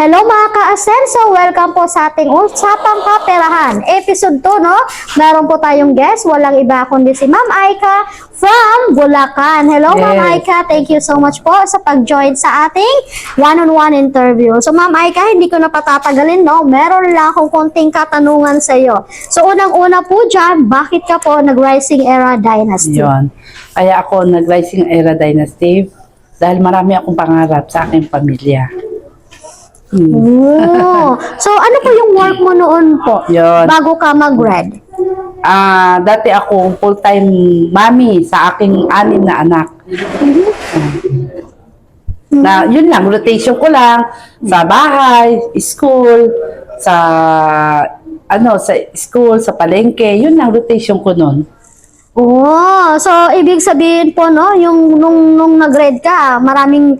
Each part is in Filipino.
Hello mga ka-Asenso! Welcome po sa ating Usapang Kaperahan. Episode 2, no? Meron po tayong guest. Walang iba kundi si Ma'am Aika from Bulacan. Hello, Ma'am Aika. Thank you so much po sa pag-join sa ating one-on-one interview. So, Ma'am Aika, hindi ko na patatagalin, no? Meron lang akong konting katanungan sa iyo. So, unang-una po dyan, bakit ka po nag-Rising Era Dynasty? Yun. Kaya ako nag-Rising Era Dynasty dahil marami akong pangarap sa aking pamilya. Oh. So, ano po yung work mo noon po? Yun. Bago ka mag-grad? Dati ako full-time mommy sa aking 6 na anak. Na, yun lang, rotation ko lang sa bahay, school, sa sa school, sa palengke, yun lang rotation ko noon. Oh, so ibig sabihin po no, yung nung nag-grade ka, maraming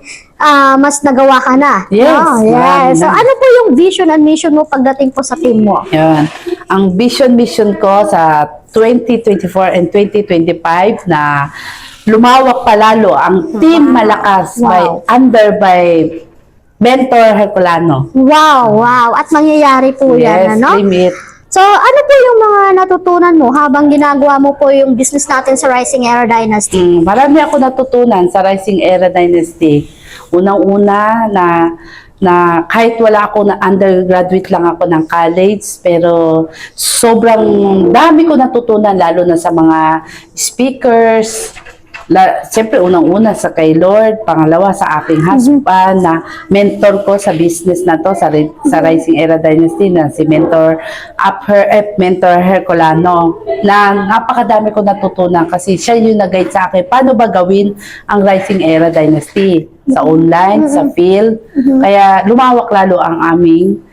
mas nagawa ka na. Yes, Oh, yes. So na. ano po yung vision and mission mo pagdating po sa team mo? Yan. Ang mission ko sa 2024 and 2025 na lumawak pa lalo ang Team Malakas by Mentor Herculano. Wow, wow. At mangyayari po yan, ano? Limit. So, ano po yung mga natutunan mo habang ginagawa mo po yung business natin sa Rising Era Dynasty? Marami ako natutunan sa Rising Era Dynasty. Unang-una na kahit wala ako na undergraduate lang ako ng college, pero sobrang dami ko natutunan lalo na sa mga speakers. Siyempre, unang-una sa kay Lord, pangalawa sa aking husband na mentor ko sa business na to, sa Rising Era Dynasty na si Mentor Herculano, na napakadami ko natutunan kasi siya yung nag-guide sa akin paano ba gawin ang Rising Era Dynasty sa online, sa field. Kaya lumawak lalo ang aming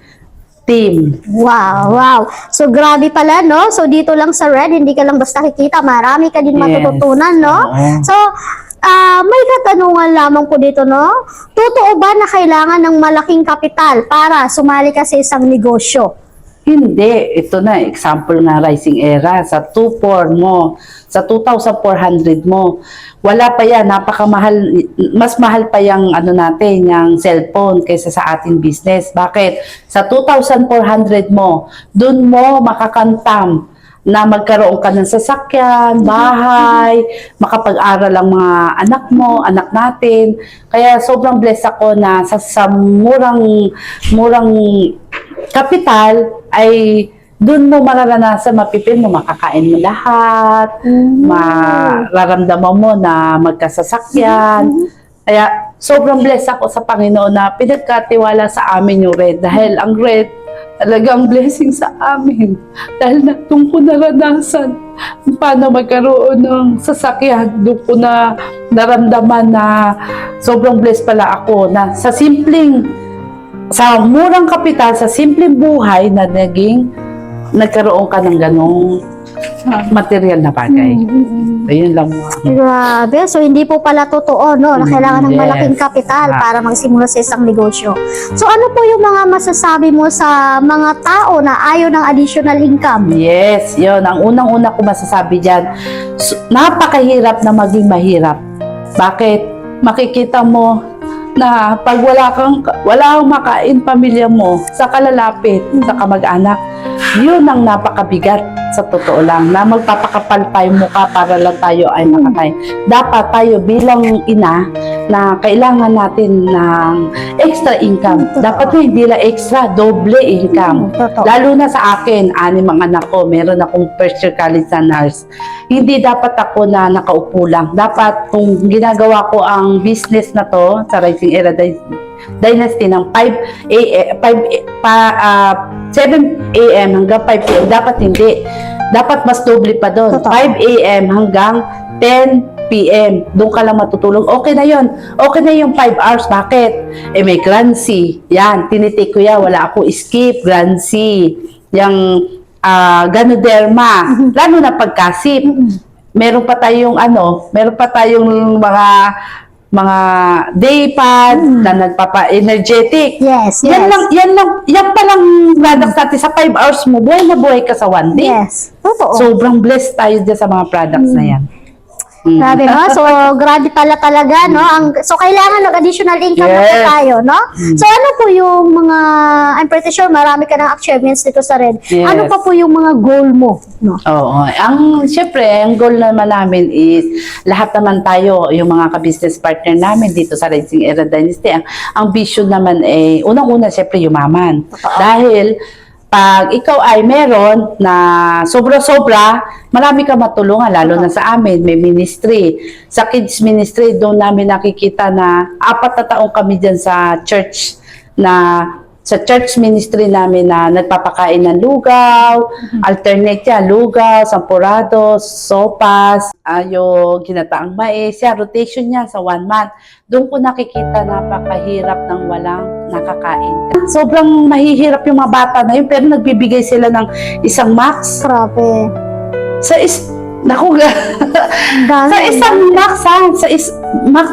team. Wow, wow. So, grabe pala, no? So, dito lang sa Red, hindi ka lang basta kikita. Marami ka din matututunan, no? So, may katanungan lamang po dito, no? Totoo ba na kailangan ng malaking kapital para sumali ka sa isang negosyo? Hindi. Ito na, example nga Rising Era. Sa 2,400 mo, sa 2,400 mo, wala pa yan, napakamahal, mas mahal pa yung natin, yung cellphone kaysa sa ating business. Bakit? Sa 2,400 mo, dun mo makakantam na magkaroon ka ng sasakyan, bahay, makapag-aral ang mga anak mo, anak natin. Kaya sobrang blessed ako na sa murang kapital ay doon mo mararanasan, mapipil mo, makakain mo lahat, mararamdaman mo na magkasasakyan. Kaya sobrang blessed ako sa Panginoon na pinagkatiwala sa amin yung Red. Dahil ang Red, talagang blessing sa amin. Dahil doon ko naranasan paano magkaroon ng sasakyan. Doon ko na naramdaman na sobrang blessed pala ako na sa murang kapital, sa simpleng buhay na nagkaroon ka ng ganong material na bagay. Ayun lang mo. Grabe. So, hindi po pala totoo, no? Na kailangan ng malaking kapital para magsimula sa isang negosyo. So, ano po yung mga masasabi mo sa mga tao na ayaw ng additional income? Yes, yun. Ang unang-una ko masasabi dyan, napakahirap na maging mahirap. Bakit? Makikita mo na pag wala kang makain pamilya mo, sa kalalapit, sa kamag-anak, yun ang napakabigat sa totoo lang, na magpapakapal pa yung mukha para lang tayo ay makakain. Dapat tayo bilang ina na kailangan natin ng extra income. Dapat hindi lang extra, doble income. Lalo na sa akin, 6 ang anak ko, meron akong first year college na nurse. Hindi dapat ako na nakaupo lang. Dapat kung ginagawa ko ang business na to sa Rising Era Dynasty ng 7 a.m. hanggang 5 p.m. Dapat hindi. Dapat mas doble pa doon. 5 a.m. hanggang 10 p.m. Doon ka lang matutulog. Okay na yun. Okay na yung 5 hours. Bakit? May Grancy. Yan. Tinitik ko yan. Wala akong skip. Grancy. Yung Ganoderma. Lalo na pagkasip. Meron pa tayong mga daypad na nagpapa-energetic. Yes. Yan palang products natin sa 5 hours mo, buhay na buhay ka sa 1 day. Yes. Totoo. Sobrang blessed tayo dyan sa mga products na yan. Grabe, no? So, grabe pala talaga, no? So, kailangan ng additional income na po Yes. tayo, no? So, ano po yung mga, I'm pretty sure marami ka ng achievements dito sa Red. Yes. Ano pa po yung mga goal mo, no? Oo. Siyempre, ang goal naman namin is lahat naman tayo, yung mga ka-business partner namin dito sa Rising Era Dynasty, ang vision naman ay, unang-una, siyempre, yumaman. Dahil, pag ikaw ay meron na sobra-sobra, marami ka matulungan, lalo na sa amin, may ministry. Sa kids ministry, doon namin nakikita na 4 na taong kami dyan sa church ministry namin na nagpapakain ng lugaw, alternate yan, lugaw, sampurado, sopas, yung ginataang mais, yan, rotation niya sa 1 month. Doon ko nakikita napakahirap ng walang nakakain. Sobrang mahihirap yung mga bata na yun, pero nagbibigay sila ng isang max. Grabe. Naku, Dami. sa isang max, max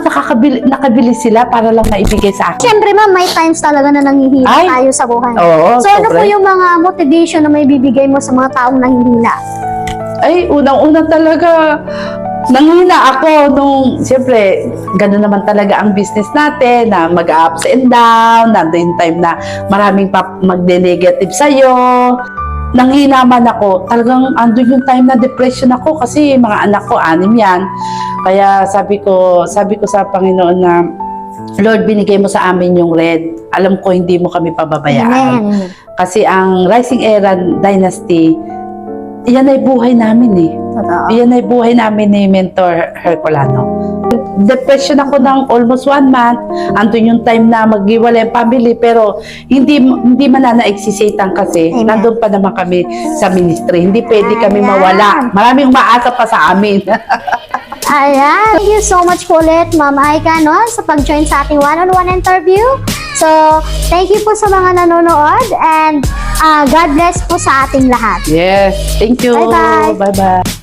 nakabili sila para lang maibigay sa akin. Siyempre, ma'am, may times talaga na nanghihina Ay. tayo sa buhay. Oo, So, ano po sobra. yung mga motivation na may bibigay mo sa mga taong nanghihina? Ay, unang-una talaga, nanghina ako nung, siyempre, gano'n naman talaga ang business natin, na mag-ups and down, nandun yung time na maraming mag-negative sa'yo. Nanghina man ako, talagang andun yung time na depression ako kasi mga anak ko, 6 yan. Kaya sabi ko sa Panginoon na, Lord, binigay mo sa amin yung Red. Alam ko hindi mo kami pababayaan. Amen. Kasi ang Rising Era Dynasty, yan ay buhay namin eh. Totoo. Yan ay buhay namin ni Mentor Herculano. Depression ako ng almost 1 month. Andun yung time na maghiwalay ang family, pero hindi man na naeksisatan kasi Amen. nandun pa naman kami sa ministry. Hindi pwede kami Ayan. mawala. Maraming umaasa pa sa amin. Ayan. Thank you so much po ulit, Ma'am Aika, no, sa pag-join sa ating one-on-one interview. So, thank you po sa mga nanonood and God bless po sa ating lahat. Yes. Thank you. Bye-bye. Bye-bye.